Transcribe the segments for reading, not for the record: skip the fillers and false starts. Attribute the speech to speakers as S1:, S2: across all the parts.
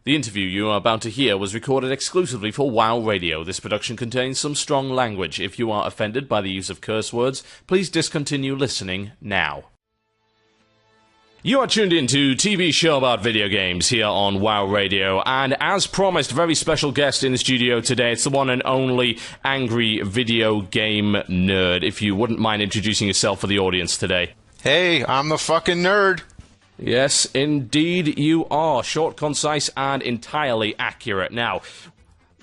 S1: The interview you are about to hear was recorded exclusively for WoW Radio. This production contains some strong language. If you are offended by the use of curse words, please discontinue listening now. You are tuned in to TV show about video games here on WoW Radio, and as promised, very special guest in the studio today. It's the one and only Angry Video Game Nerd. If you wouldn't mind introducing yourself for the audience today.
S2: Hey, I'm the fucking nerd.
S1: Yes, indeed you are. Short, concise, and entirely accurate. Now,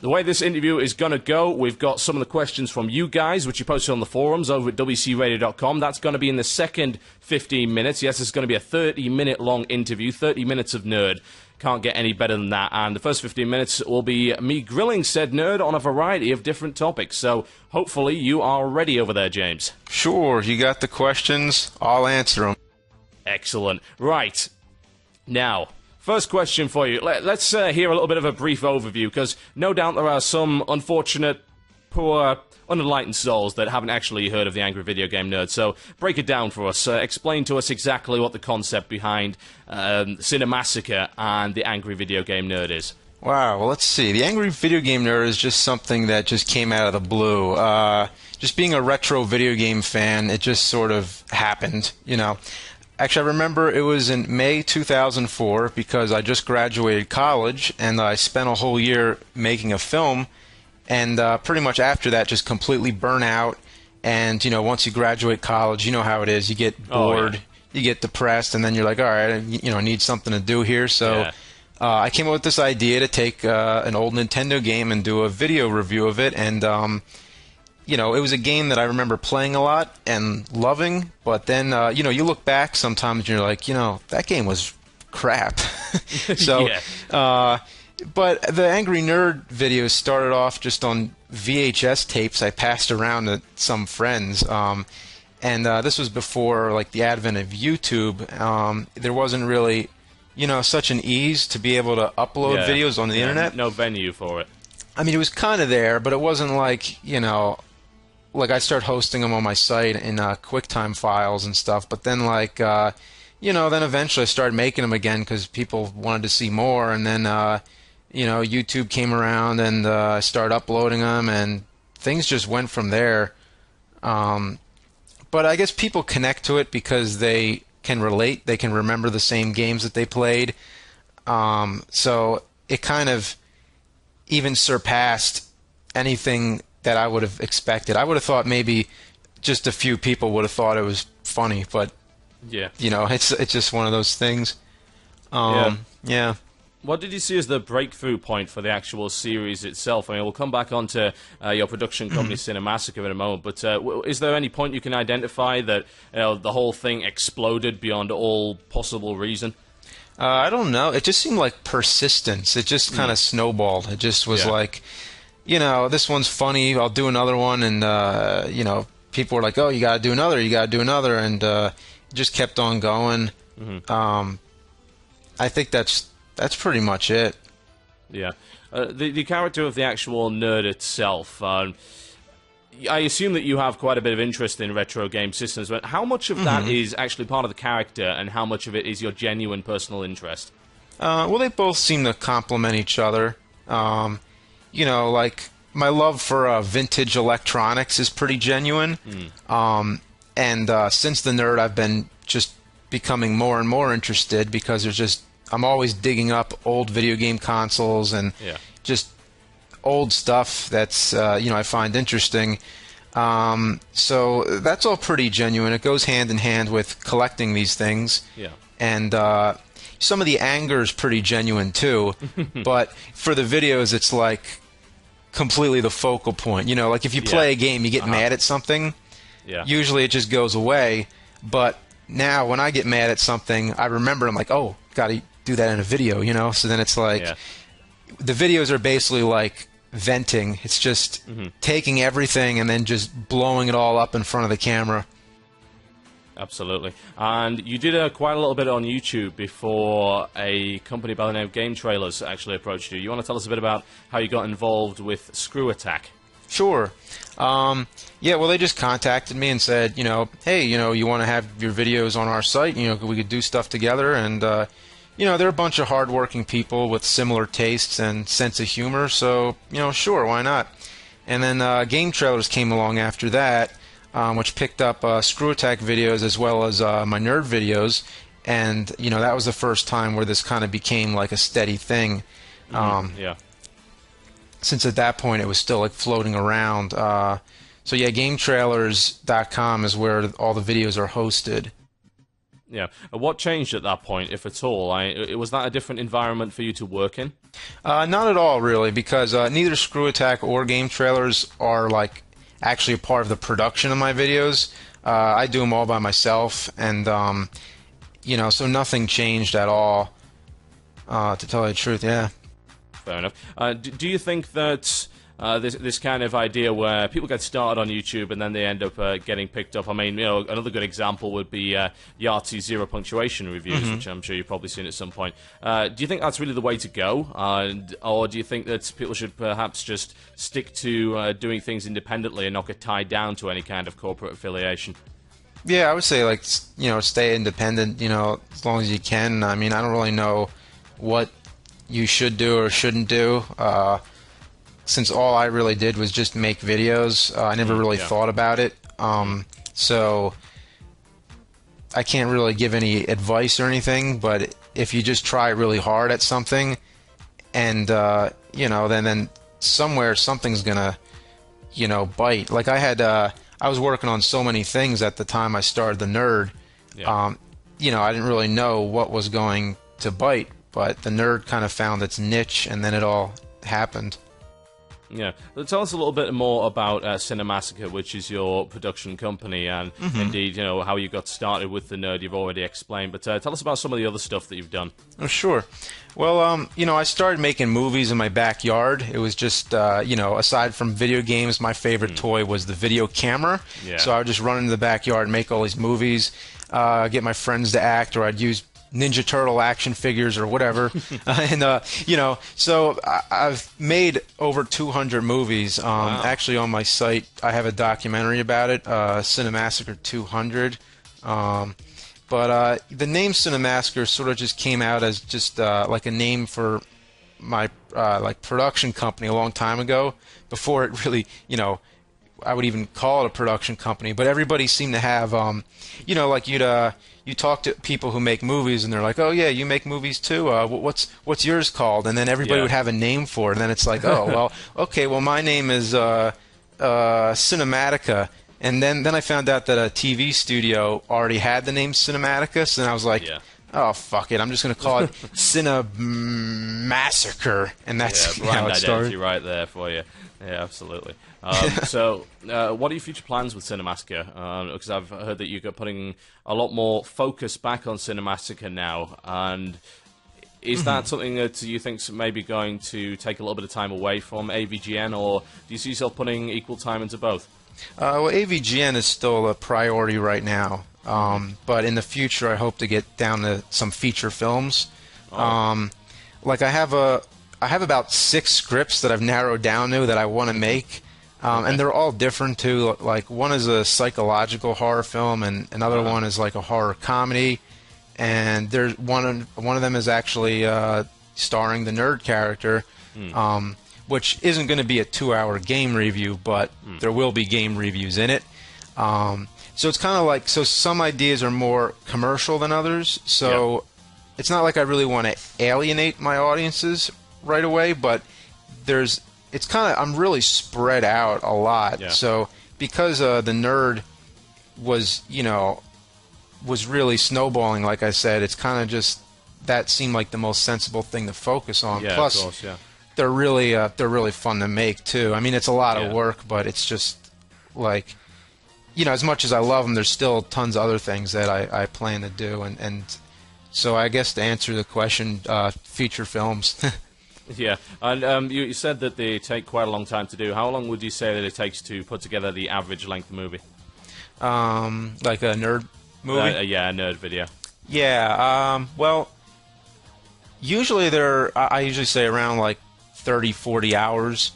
S1: the way this interview is going to go, we've got some of the questions from you guys, which you posted on the forums over at wcradio.com. That's going to be in the second 15 minutes. Yes, it's going to be a 30-minute long interview, 30 minutes of nerd. Can't get any better than that. And the first 15 minutes will be me grilling said nerd on a variety of different topics. So hopefully you are ready over there, James.
S2: Sure, you got the questions. I'll answer them.
S1: Excellent. Right. Now, first question for you. Let's hear a little bit of a brief overview, because no doubt there are some unfortunate, poor, unenlightened souls that haven't actually heard of the Angry Video Game Nerd. So break it down for us. Explain to us exactly what the concept behind Cinemassacre and the Angry Video Game Nerd is.
S2: Wow, well, let's see. The Angry Video Game Nerd is just something that just came out of the blue. Just being a retro video game fan, it just sort of happened, you know. Actually, I remember it was in May 2004 because I just graduated college and I spent a whole year making a film, and pretty much after that just completely burn out. And, you know, once you graduate college, you know how it is. You get bored, you get depressed, and then you're like, all right, you know, I need something to do here. So I came up with this idea to take an old Nintendo game and do a video review of it. And you know, it was a game that I remember playing a lot and loving, but then, you know, you look back sometimes and you're like, you know, that game was crap. So, but the Angry Nerd videos started off just on VHS tapes I passed around to some friends. And this was before, like, the advent of YouTube. There wasn't really, you know, such an ease to be able to upload videos on the internet.
S1: No venue for it.
S2: I mean, it was kind of there, but it wasn't like, you know, like I started hosting them on my site in QuickTime files and stuff. But then, like, you know, then eventually I started making them again because people wanted to see more. And then, you know, YouTube came around and I started uploading them, and things just went from there. But I guess people connect to it because they can relate. They can remember the same games that they played. So it kind of even surpassed anything that I would have expected. I would have thought maybe just a few people would have thought it was funny, but you know, it's just one of those things. Yeah.
S1: What did you see as the breakthrough point for the actual series itself? I mean, we'll come back onto your production company Cinemassacre in a moment, but is there any point you can identify that, you know, the whole thing exploded beyond all possible reason?
S2: I don't know. It just seemed like persistence. It just kind of snowballed. It just was like, you know, this one's funny, I'll do another one, and, you know, people were like, oh, you gotta do another, and it just kept on going. I think that's pretty much it.
S1: Yeah. The character of the actual nerd itself, I assume that you have quite a bit of interest in retro game systems, but how much of that is actually part of the character, and how much of it is your genuine personal interest?
S2: Well, they both seem to complement each other. You know, like, my love for vintage electronics is pretty genuine. And since the nerd, I've been just becoming more and more interested because I'm always digging up old video game consoles and just old stuff that's, you know, I find interesting. So that's all pretty genuine. It goes hand in hand with collecting these things. And some of the anger is pretty genuine too. But for the videos, it's like completely the focal point. You know, like if you play a game, you get mad at something. Usually it just goes away. But now when I get mad at something, I remember, I'm like, oh, gotta do that in a video, you know? So then it's like, the videos are basically like venting. It's just taking everything and then just blowing it all up in front of the camera.
S1: Absolutely. And you did quite a little bit on YouTube before a company by the name of Game Trailers actually approached you. You want to tell us a bit about how you got involved with Screw Attack?
S2: Sure. Yeah, well, they just contacted me and said, you know, hey, you know, you want to have your videos on our site? You know, we could do stuff together. And, they're a bunch of hardworking people with similar tastes and sense of humor, so, sure, why not? And then game trailers came along after that, which picked up Screw Attack videos as well as my nerd videos, and, that was the first time where this kind of became like a steady thing.
S1: Yeah.
S2: Since at that point it was still like floating around. So yeah, GameTrailers.com is where all the videos are hosted.
S1: Yeah. What changed at that point, if at all? Was that a different environment for you to work in?
S2: Not at all, really, because neither Screw Attack or Game Trailers are like actually a part of the production of my videos. I do them all by myself, and so nothing changed at all. To tell you the truth, yeah.
S1: Fair enough. Do you think that this kind of idea where people get started on YouTube and then they end up getting picked up? I mean, another good example would be Yahtzee Zero Punctuation reviews, which I'm sure you've probably seen at some point. Do you think that's really the way to go? Or do you think that people should perhaps just stick to doing things independently and not get tied down to any kind of corporate affiliation?
S2: Yeah, I would say, like, stay independent, as long as you can. I mean, I don't really know what you should do or shouldn't do. Since all I really did was just make videos, I never really thought about it. So I can't really give any advice or anything, but if you just try really hard at something and, then somewhere something's gonna, bite. Like I was working on so many things at the time I started the Nerd.
S1: Yeah.
S2: I didn't really know what was going to bite, but the Nerd kind of found its niche, and then it all happened.
S1: Yeah. Well, tell us a little bit more about Cinemassacre, which is your production company, and indeed, how you got started with the Nerd. You've already explained, but tell us about some of the other stuff that you've done.
S2: Oh, sure. Well, I started making movies in my backyard. It was just, aside from video games, my favorite toy was the video camera.
S1: Yeah.
S2: So I would just run into the backyard and make all these movies, get my friends to act, or I'd use Ninja Turtle action figures or whatever. So I've made over 200 movies.
S1: Wow.
S2: Actually, on my site, I have a documentary about it, Cinemassacre 200. But the name Cinemassacre sort of just came out as just like a name for my production company a long time ago, before it really, I would even call it a production company. But everybody seemed to have, like you talk to people who make movies, and they're like, "Oh yeah, you make movies too. What's yours called?" And then everybody would have a name for it, and then it's like, "Oh well, okay, well my name is Cinematica." And then I found out that a TV studio already had the name Cinematica, so then I was like, "Oh fuck it, I'm just gonna call it Cinemassacre," and that's how it started.
S1: Right there for you. Yeah, absolutely. So, what are your future plans with Cinemassacre? Because I've heard that you're putting a lot more focus back on Cinemassacre now, and is that something that you think's maybe going to take a little bit of time away from AVGN, or do you see yourself putting equal time into both?
S2: Well, AVGN is still a priority right now, but in the future I hope to get down to some feature films. Like I have about 6 scripts that I've narrowed down to that I want to make, and they're all different too. Like one is a psychological horror film, and another one is like a horror comedy, and there's one of them is actually starring the Nerd character, which isn't going to be a 2-hour game review, but there will be game reviews in it. So it's kind of like, so some ideas are more commercial than others, so it's not like I really want to alienate my audiences right away, but I'm really spread out a lot.
S1: Yeah.
S2: So because the Nerd was really snowballing, like I said, it's kind of just, that seemed like the most sensible thing to focus on.
S1: Yeah,
S2: Plus,
S1: of course,
S2: they're really fun to make too. I mean, it's a lot of work, but it's just like, as much as I love them, there's still tons of other things that I plan to do, and so I guess to answer the question, feature films.
S1: Yeah, and you said that they take quite a long time to do. How long would you say that it takes to put together the average length movie?
S2: Like a Nerd movie?
S1: Yeah, a Nerd video.
S2: Yeah, well, usually I usually say around like 30, 40 hours,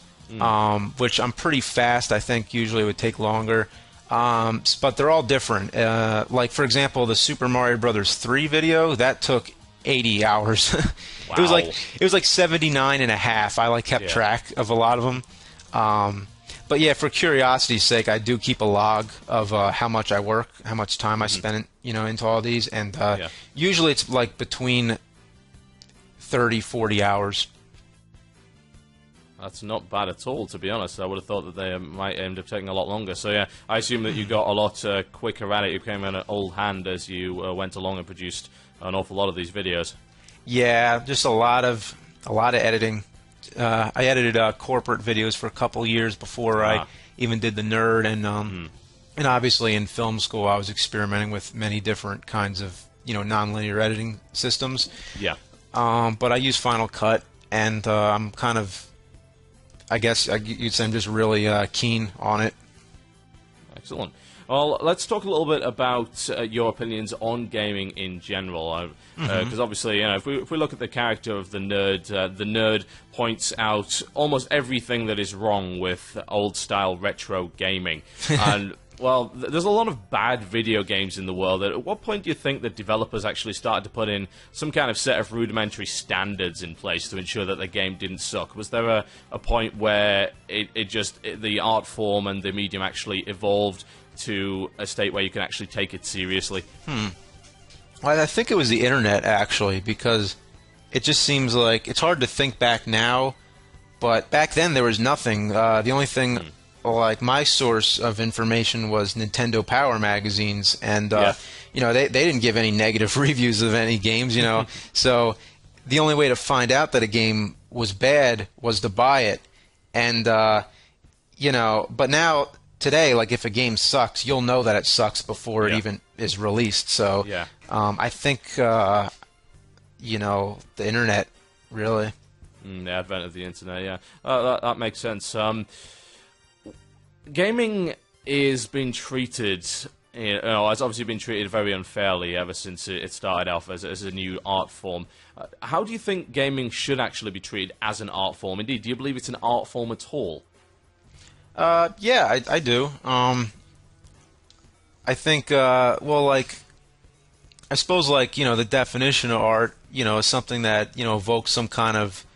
S2: which I'm pretty fast. I think usually it would take longer. But they're all different. Like, for example, the Super Mario Bros. 3 video, that took 80 hours.
S1: Wow.
S2: It was like 79 and a half. I kept track of a lot of them. But yeah, for curiosity's sake, I do keep a log of how much I work, how much time I spent, into all these, and usually it's like between 30, 40 hours.
S1: That's not bad at all, to be honest. I would have thought that they might end up taking a lot longer. So yeah, I assume that you got a lot quicker at it. You became an old hand as you went along and produced an awful lot of these videos. Yeah,
S2: just a lot of editing. I edited corporate videos for a couple years before I even did the nerd, and obviously in film school I was experimenting with many different kinds of nonlinear editing systems.
S1: Yeah.
S2: But I use Final Cut, and I'm kind of, I guess you'd say I'm just really keen on it.
S1: Excellent. Well, let's talk a little bit about your opinions on gaming in general. Because obviously, if we look at the character of the nerd points out almost everything that is wrong with old-style retro gaming. And, well, there's a lot of bad video games in the world. At what point do you think that developers actually started to put in some kind of set of rudimentary standards in place to ensure that the game didn't suck? Was there a point where the art form and the medium actually evolved to a state where you can actually take it seriously?
S2: Well, I think it was the internet, actually, because it just seems like it's hard to think back now, but back then there was nothing. The only thing, like, my source of information was Nintendo Power magazines, and they didn't give any negative reviews of any games, so the only way to find out that a game was bad was to buy it, and but now today, like, if a game sucks, you'll know that it sucks before it even is released. So I think the internet, really.
S1: The advent of the internet, that makes sense. Gaming is being treated, it's obviously been treated very unfairly ever since it started off as a new art form. How do you think gaming should actually be treated as an art form? Indeed, do you believe it's an art form at all?
S2: Yeah, I do. I think, I suppose, the definition of art, is something that, evokes some kind of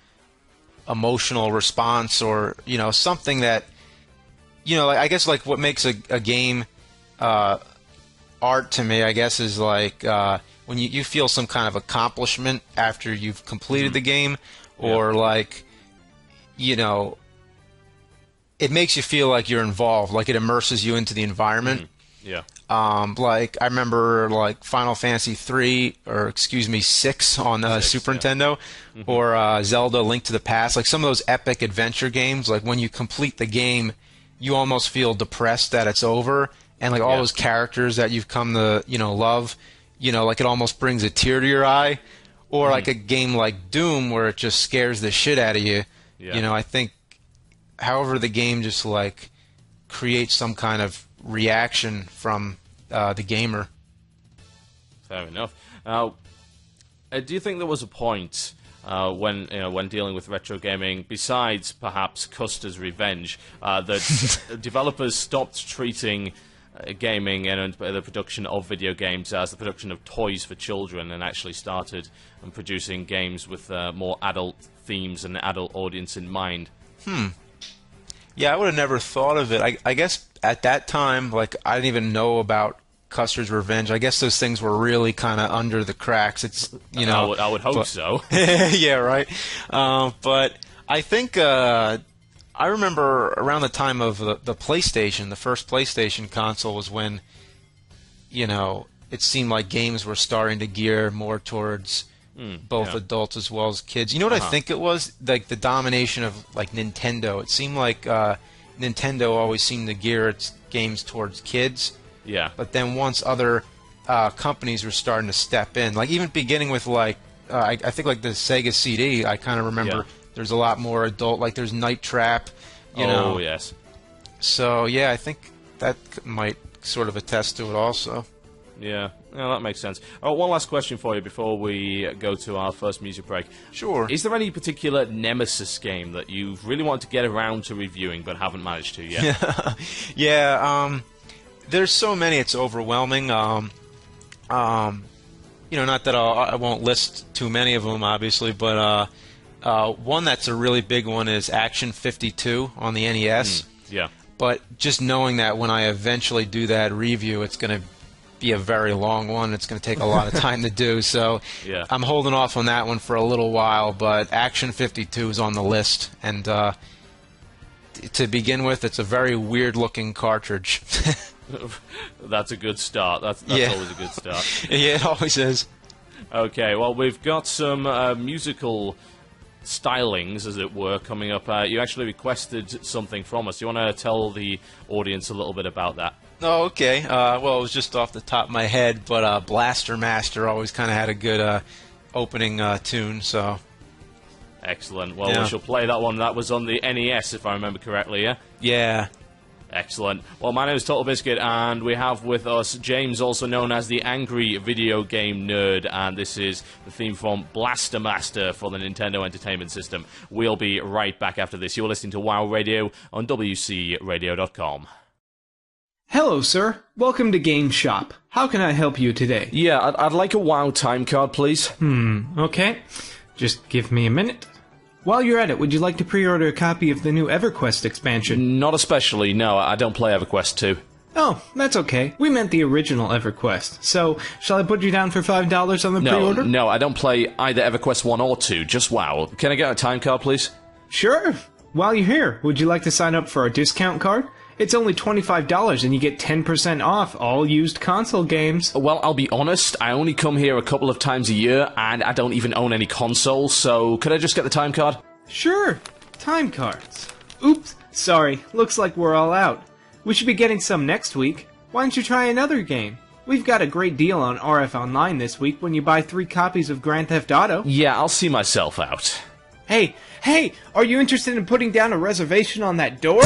S2: emotional response, or, something that, I guess, what makes a game art to me, I guess, is when you feel some kind of accomplishment after you've completed the game, or it makes you feel like you're involved, like it immerses you into the environment.
S1: Yeah.
S2: I remember Final Fantasy 3, or excuse me, 6 on Super Nintendo, or Zelda: Link to the Past. Like some of those epic adventure games, when you complete the game, you almost feel depressed that it's over, and all those characters that you've come to love, it almost brings a tear to your eye. Or a game like Doom, where it just scares the shit out of you. Yeah. I think, however, the game just creates some kind of reaction from the gamer.
S1: Fair enough. Now, do you think there was a point when dealing with retro gaming, besides perhaps Custer's revenge, that developers stopped treating gaming and the production of video games as the production of toys for children, and actually started producing games with more adult themes and adult audience in mind?
S2: Yeah, I would have never thought of it. I guess at that time, I didn't even know about Custer's Revenge. I guess those things were really kind of under the cracks. It's
S1: I would hope so.
S2: Yeah, right. But I think I remember around the time of the PlayStation, the first PlayStation console, was when it seemed like games were starting to gear more towards both adults as well as kids. You know what I think it was? The domination of Nintendo. It seemed like Nintendo always seemed to gear its games towards kids.
S1: Yeah.
S2: But then once other companies were starting to step in, even beginning with I think the Sega CD, I kind of remember there's a lot more adult. There's Night Trap.
S1: Oh yes.
S2: So yeah, I think that might sort of attest to it also.
S1: Yeah, that makes sense. One last question for you before we go to our first music break.
S2: Sure.
S1: Is there any particular Nemesis game that you've really wanted to get around to reviewing but haven't managed to yet?
S2: Yeah, there's so many, it's overwhelming. not that I won't list too many of them, obviously, but one that's a really big one is Action 52 on the NES.
S1: Yeah.
S2: But just knowing that when I eventually do that review, it's going to be a very long one. It's going to take a lot of time to do. So
S1: Yeah.
S2: I'm holding off on that one for a little while. But Action 52 is on the list. And to begin with, it's a very weird-looking cartridge.
S1: That's a good start. That's
S2: Yeah.
S1: always a good start.
S2: Yeah, it always is.
S1: Okay, well, we've got some musical stylings, as it were, coming up. You actually requested something from us. Do you want to tell the audience a little bit about that?
S2: Oh, okay. Well, it was just off the top of my head, but Blaster Master always kind of had a good opening tune, so...
S1: Excellent. Well,
S2: Yeah.
S1: we shall play that one. That was on the NES, if I remember correctly, yeah?
S2: Yeah.
S1: Excellent. Well, my name is Total Biscuit, and we have with us James, also known as the Angry Video Game Nerd, and this is the theme from Blaster Master for the Nintendo Entertainment System. We'll be right back after this. You're listening to WoW Radio on WCRadio.com.
S3: Hello, sir. Welcome to Game Shop. How can I help you today?
S1: Yeah, I'd like a WoW time card, please.
S3: Okay. Just give me a minute. While you're at it, would you like to pre-order a copy of the new EverQuest expansion?
S1: Not especially, no. I don't play EverQuest 2.
S3: Oh, that's okay. We meant the original EverQuest. So, shall I put you down for $5 on the
S1: No,
S3: pre-order?
S1: no, I don't play either EverQuest 1 or 2, just WoW. Can I get a time card, please?
S3: Sure. While you're here, would you like to sign up for our discount card? It's only $25 and you get 10% off all used console games.
S1: Well, I'll be honest, I only come here a couple of times a year, and I don't even own any consoles, so could I just get the time card?
S3: Sure. Time cards. Oops. Sorry. Looks like we're all out. We should be getting some next week. Why don't you try another game? We've got a great deal on RF Online this week when you buy 3 copies of Grand Theft Auto.
S1: Yeah, I'll see myself out.
S3: Hey, are you interested in putting down a reservation on that door?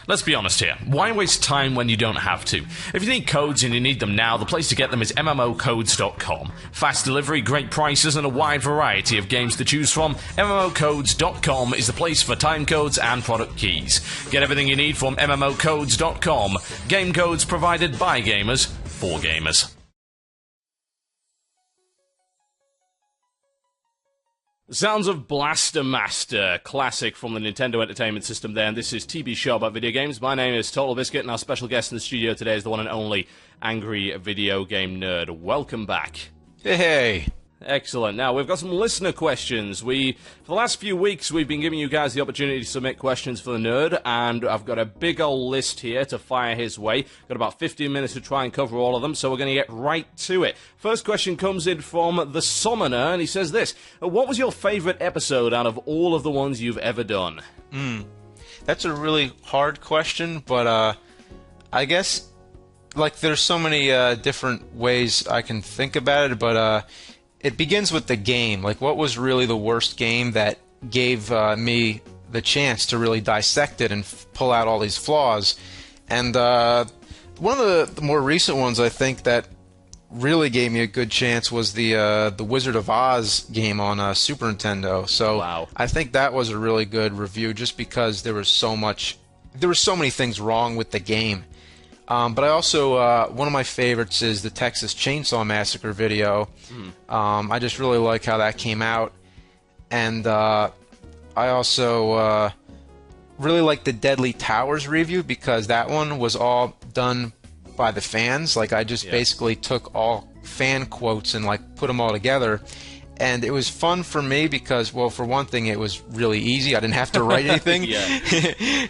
S1: Let's be honest here. Why waste time when you don't have to? If you need codes and you need them now, the place to get them is MMOcodes.com. Fast delivery, great prices, and a wide variety of games to choose from. MMOcodes.com is the place for time codes and product keys. Get everything you need from MMOcodes.com. Game codes provided by gamers for gamers. Sounds of Blaster Master, classic from the Nintendo Entertainment System there, and this is TB Show About Video Games. My name is Total Biscuit, and our special guest in the studio today is the one and only Angry Video Game Nerd. Welcome back.
S2: Hey.
S1: Excellent. Now, we've got some listener questions. For the last few weeks, we've been giving you guys the opportunity to submit questions for the nerd, and I've got a big old list here to fire his way. Got about 15 minutes to try and cover all of them, so we're going to get right to it. First question comes in from The Summoner, and he says this: what was your favorite episode out of all of the ones you've ever done?
S2: That's a really hard question, but I guess, there's so many different ways I can think about it, but it begins with the game. What was really the worst game that gave me the chance to really dissect it and pull out all these flaws? And one of the more recent ones, I think, that really gave me a good chance was the Wizard of Oz game on Super Nintendo. So
S1: Wow.
S2: I think that was a really good review, just because there were so many things wrong with the game. But I also, one of my favorites is the Texas Chainsaw Massacre video. I just really like how that came out. And I also really like the Deadly Towers review, because that one was all done by the fans. I just basically took all fan quotes and put them all together. And it was fun for me because, well, for one thing, it was really easy. I didn't have to write anything.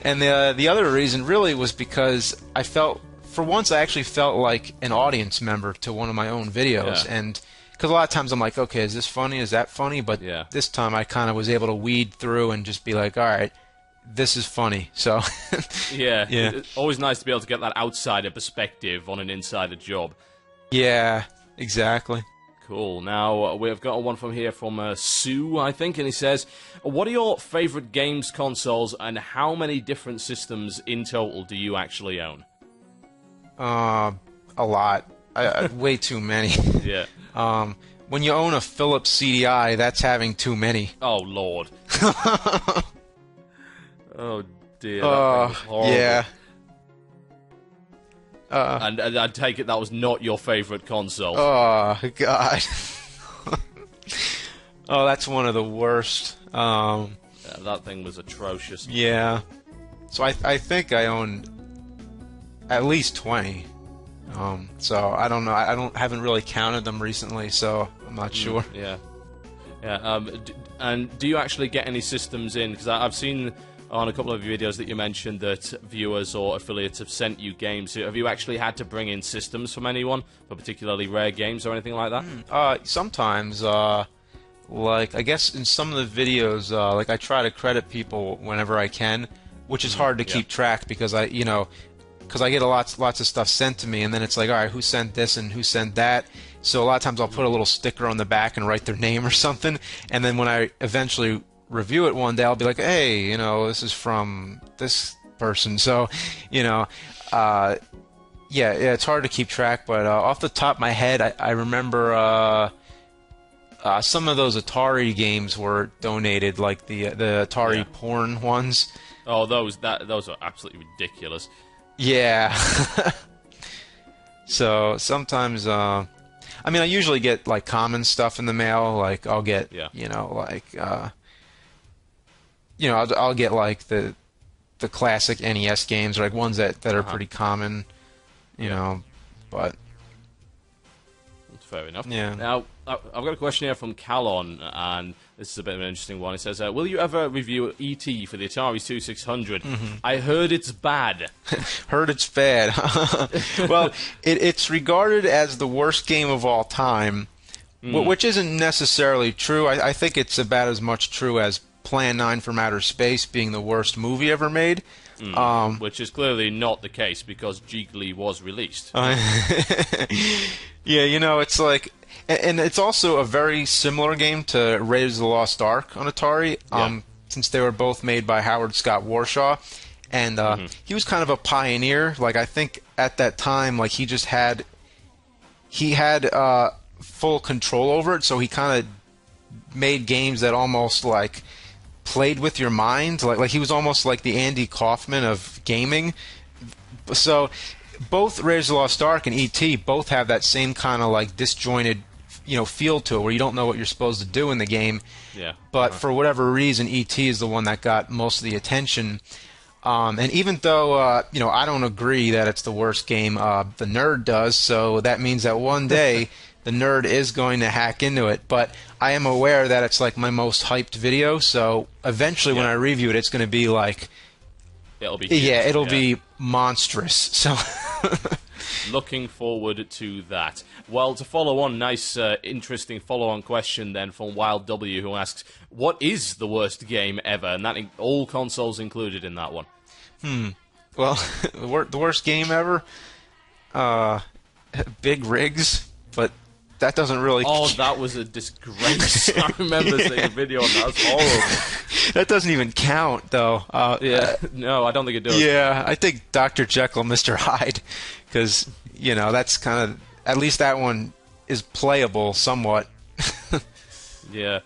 S2: And the other reason really was because for once, I actually felt like an audience member to one of my own videos.
S1: Yeah.
S2: And because a lot of times I'm like, okay, is this funny? Is that funny? But this time I kind of was able to weed through and just be like, all right, this is funny. So
S1: Yeah. It's always nice to be able to get that outsider perspective on an insider job.
S2: Yeah, exactly.
S1: Cool. Now, we've got one from here from Sue, I think, and he says, what are your favorite games consoles, and how many different systems in total do you actually own?
S2: A lot. Way too many.
S1: Yeah.
S2: When you own a Philips CDI, that's having too many.
S1: Oh, Lord. Oh, dear. That thing was horrible.
S2: Yeah.
S1: And I take it that was not your favorite console.
S2: Oh, God. Oh, that's one of the worst.
S1: Yeah, that thing was atrocious.
S2: Yeah. So I think I own at least 20. So I don't know. Haven't really counted them recently, so I'm not sure.
S1: Yeah. Yeah. And do you actually get any systems in? Because I've seen on a couple of videos that you mentioned that viewers or affiliates have sent you games. Have you actually had to bring in systems from anyone for particularly rare games or anything like that?
S2: Sometimes, like I guess in some of the videos, like I try to credit people whenever I can, which is hard to keep track because I get lots of stuff sent to me, and then it's like, all right, who sent this and who sent that? So a lot of times I'll put a little sticker on the back and write their name or something, and then when I eventually review it one day, I'll be like, hey, this is from this person. So, yeah, it's hard to keep track, but off the top of my head, I remember some of those Atari games were donated, like the Atari porn ones.
S1: Oh, those are absolutely ridiculous.
S2: Yeah. So sometimes, I usually get like common stuff in the mail. Like I'll get, I'll get like the classic NES games, or like ones that are pretty common, you know. But
S1: that's fair enough.
S2: Yeah.
S1: Now I've got a question here from Calon, and this is a bit of an interesting one. It says, "Will you ever review E.T. for the Atari 2600? I heard it's bad."
S2: Heard it's bad. Well, it's regarded as the worst game of all time, which isn't necessarily true. I think it's about as much true as Plan 9 from Outer Space being the worst movie ever made.
S1: Which is clearly not the case because Jiggly was released.
S2: Yeah, it's like... And it's also a very similar game to Raiders of the Lost Ark on Atari, since they were both made by Howard Scott Warshaw. And he was kind of a pioneer. Like, I think at that time, like, he had full control over it, so he kind of made games that almost, like, played with your mind. Like he was almost like the Andy Kaufman of gaming. So both Raiders of the Lost Ark and E.T. both have that same kind of, like, disjointed, feel to it, where you don't know what you're supposed to do in the game.
S1: Yeah.
S2: But for whatever reason, E.T. is the one that got most of the attention. And even though, I don't agree that it's the worst game, the nerd does, so that means that one day the nerd is going to hack into it. But I am aware that it's like my most hyped video, so eventually when I review it, it's going to be like...
S1: It'll be huge.
S2: Yeah, it'll be monstrous. So...
S1: Looking forward to that. Well, to follow on, nice, interesting follow-on question then from Wild W, who asks, what is the worst game ever? And that all consoles included in that one.
S2: Well, the worst game ever? Big Rigs, but that doesn't really...
S1: Oh, that was a disgrace. I remember seeing a video on that. That's horrible.
S2: That doesn't even count, though.
S1: No, I don't think it does.
S2: Yeah, I think Dr. Jekyll and Mr. Hyde, because, that's kind of... At least that one is playable somewhat.
S1: Yeah.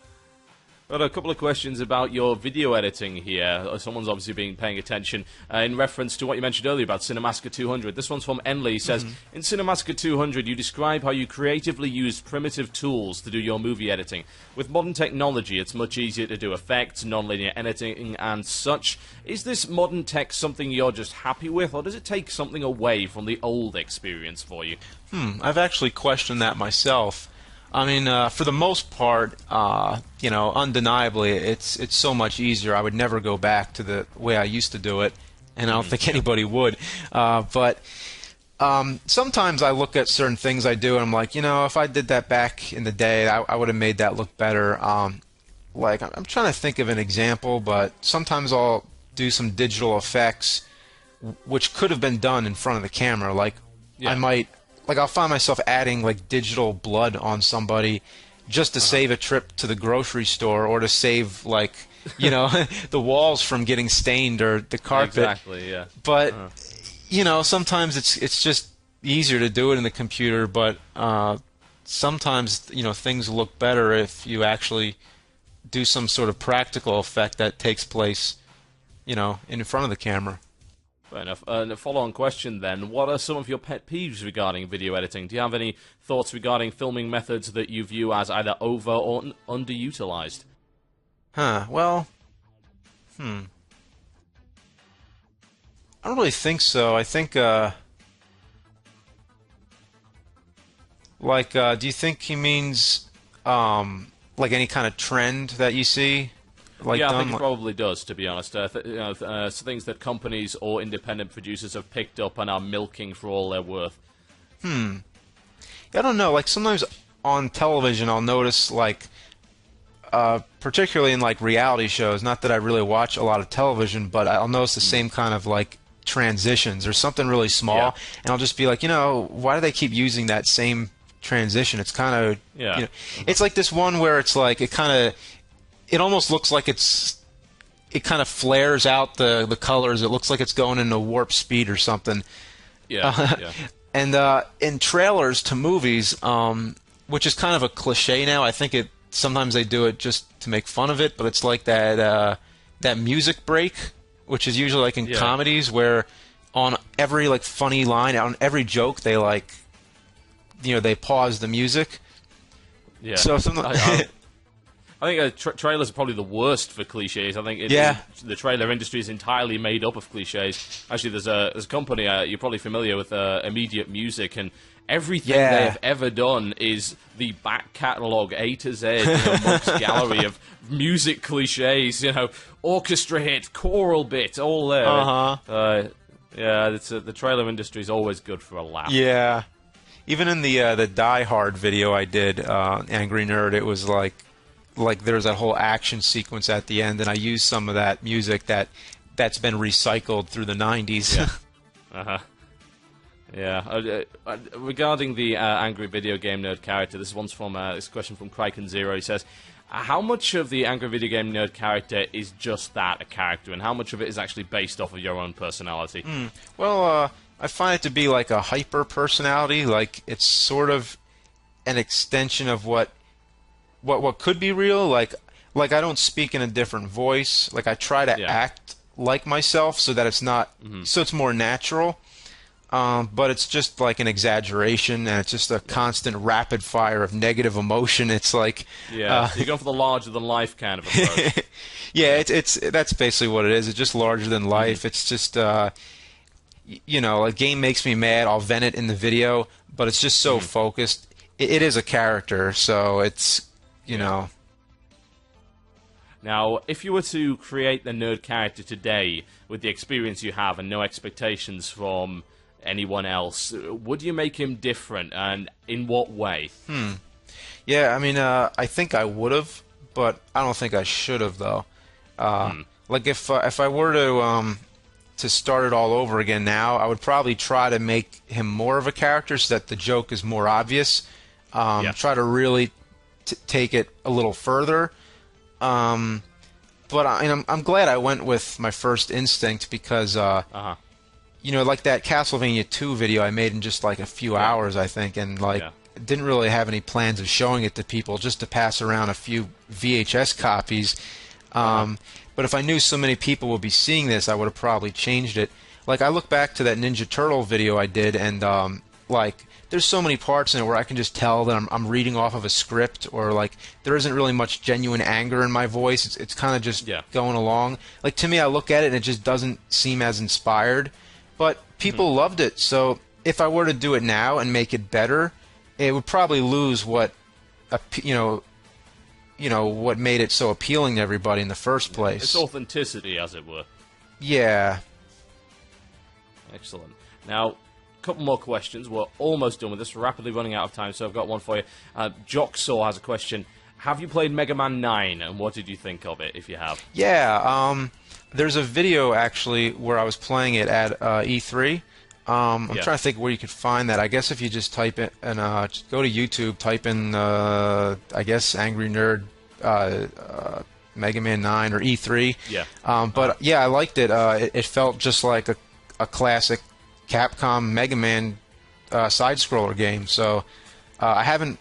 S1: Got a couple of questions about your video editing here. Someone's obviously been paying attention in reference to what you mentioned earlier about Cinemassacre 200. This one's from Enley. He says, in Cinemassacre 200, you describe how you creatively used primitive tools to do your movie editing. With modern technology, it's much easier to do effects, non-linear editing, and such. Is this modern tech something you're just happy with, or does it take something away from the old experience for you?
S2: I've actually questioned that myself. I mean, for the most part, undeniably, it's so much easier. I would never go back to the way I used to do it, and I don't think anybody would. But sometimes I look at certain things I do, and I'm like, if I did that back in the day, I would have made that look better. Like, I'm trying to think of an example, but sometimes I'll do some digital effects, which could have been done in front of the camera. Like, I might... Like, I'll find myself adding, like, digital blood on somebody just to save a trip to the grocery store, or to save, like, the walls from getting stained, or the carpet.
S1: Exactly, yeah.
S2: But, sometimes it's just easier to do it in the computer, but sometimes, things look better if you actually do some sort of practical effect that takes place, in front of the camera.
S1: Fair enough. And a follow-on question then, what are some of your pet peeves regarding video editing? Do you have any thoughts regarding filming methods that you view as either over or underutilized?
S2: Well, I don't really think so. I think, do you think he means, like any kind of trend that you see? Like
S1: yeah, I think it probably does, to be honest. Things that companies or independent producers have picked up and are milking for all they're worth.
S2: I don't know. Like sometimes on television, I'll notice like, particularly in like reality shows. Not that I really watch a lot of television, but I'll notice the same kind of like transitions or something really small, and I'll just be like, why do they keep using that same transition? It's kind of, it's like this one where it's like it almost looks like it kind of flares out the colors. It looks like it's going into warp speed or something. And in trailers to movies, which is kind of a cliche now, I think sometimes they do it just to make fun of it, but it's like that music break, which is usually like in comedies where on every like funny line, on every joke, they like, they pause the music.
S1: Yeah.
S2: So
S1: I think trailers are probably the worst for cliches. I think the trailer industry is entirely made up of cliches. Actually, there's a company, you're probably familiar with, Immediate Music, and everything they have ever done is the back catalogue A to Z, Monk's gallery of music cliches, orchestra hit, choral bit, all there. The trailer industry is always good for a laugh.
S2: Yeah. Even in the Die Hard video I did, Angry Nerd, it was like there's that whole action sequence at the end, and I used some of that music that's been recycled through the 90s.
S1: Regarding the angry video game nerd character, this one's from this question from Kraken Zero. He says, how much of the angry video game nerd character is just that, a character, and how much of it is actually based off of your own personality?
S2: Well, I find it to be like a hyper personality. Like it's sort of an extension of what could be real. Like I don't speak in a different voice. Like I try to act like myself so that it's not so it's more natural. But it's just like an exaggeration, and it's just a constant rapid fire of negative emotion. It's like
S1: so you're going for the larger than life kind of approach.
S2: it's that's basically what it is. It's just larger than life. It's just a game makes me mad, I'll vent it in the video, but it's just so focused. It is a character, so it's Now,
S1: if you were to create the nerd character today with the experience you have and no expectations from anyone else, would you make him different, and in what way?
S2: Yeah, I mean, I think I would have, but I don't think I should have, though. Like if I were to start it all over again now, I would probably try to make him more of a character so that the joke is more obvious. Try to really take it a little further. But I'm glad I went with my first instinct because, like that Castlevania 2 video I made in just like a few hours, I think, and didn't really have any plans of showing it to people, just to pass around a few VHS copies. But if I knew so many people would be seeing this, I would have probably changed it. Like I look back to that Ninja Turtle video I did, and there's so many parts in it where I can just tell that I'm reading off of a script, or like there isn't really much genuine anger in my voice. It's kind of just going along. Like to me, I look at it and it just doesn't seem as inspired. But people loved it, so if I were to do it now and make it better, it would probably lose what what made it so appealing to everybody in the first place.
S1: Its authenticity, as it were.
S2: Yeah.
S1: Excellent. Now, a couple more questions. We're almost done with this. We're rapidly running out of time, so I've got one for you. Jocksaw has a question. Have you played Mega Man 9, and what did you think of it, if you have?
S2: Yeah, there's a video, actually, where I was playing it at E3. I'm trying to think where you could find that. I guess if you just type it, and just go to YouTube, type in, I guess, Angry Nerd Mega Man 9 or E3. But yeah, I liked it. It felt just like a classic Capcom Mega Man side-scroller game. So I haven't...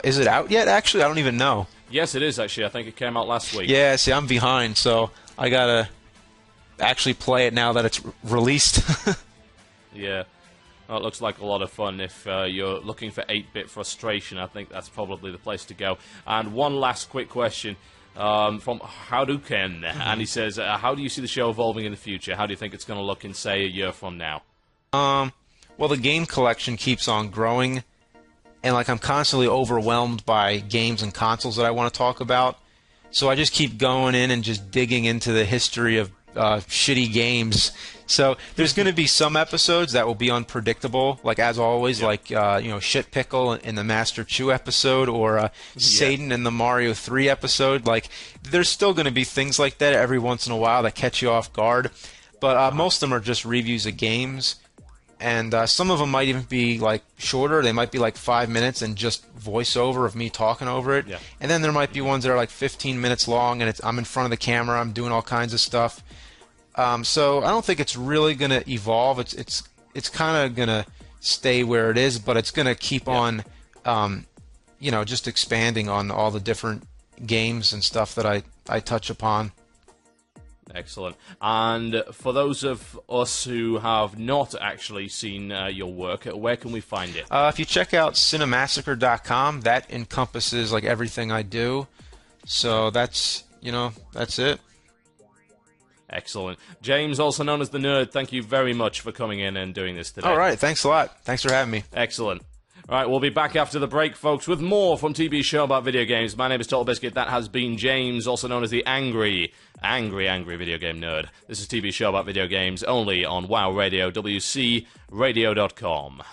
S2: is it out yet, actually? I don't even know.
S1: Yes, it is, actually. I think it came out last week.
S2: Yeah, see, I'm behind, so I gotta actually play it now that it's released.
S1: Yeah. Well, it looks like a lot of fun. If you're looking for 8-bit frustration, I think that's probably the place to go. And one last quick question from Hadouken, and he says, how do you see the show evolving in the future? How do you think it's going to look in, say, a year from now?
S2: Well, the game collection keeps on growing, and like I'm constantly overwhelmed by games and consoles that I want to talk about. So I just keep going in and just digging into the history of shitty games. So there's going to be some episodes that will be unpredictable, like as always, like Shit Pickle in the Master Chew episode, or Satan in the Mario 3 episode. Like there's still going to be things like that every once in a while that catch you off guard, but most of them are just reviews of games, and some of them might even be like shorter. They might be like 5 minutes and just voiceover of me talking over it. And then there might be ones that are like 15 minutes long, and I'm in front of the camera, I'm doing all kinds of stuff. So I don't think it's really going to evolve. It's kind of going to stay where it is, but it's going to keep on, just expanding on all the different games and stuff that I touch upon.
S1: Excellent. And for those of us who have not actually seen your work, where can we find it?
S2: If you check out cinemassacre.com, that encompasses like everything I do. So that's it.
S1: Excellent. James, also known as The Nerd, thank you very much for coming in and doing this today.
S2: All right, thanks a lot. Thanks for having me.
S1: Excellent. All right, we'll be back after the break, folks, with more from TB's show about video games. My name is Total Biscuit. That has been James, also known as the angry video game nerd. This is TB's show about video games, only on WoW Radio, WCRadio.com.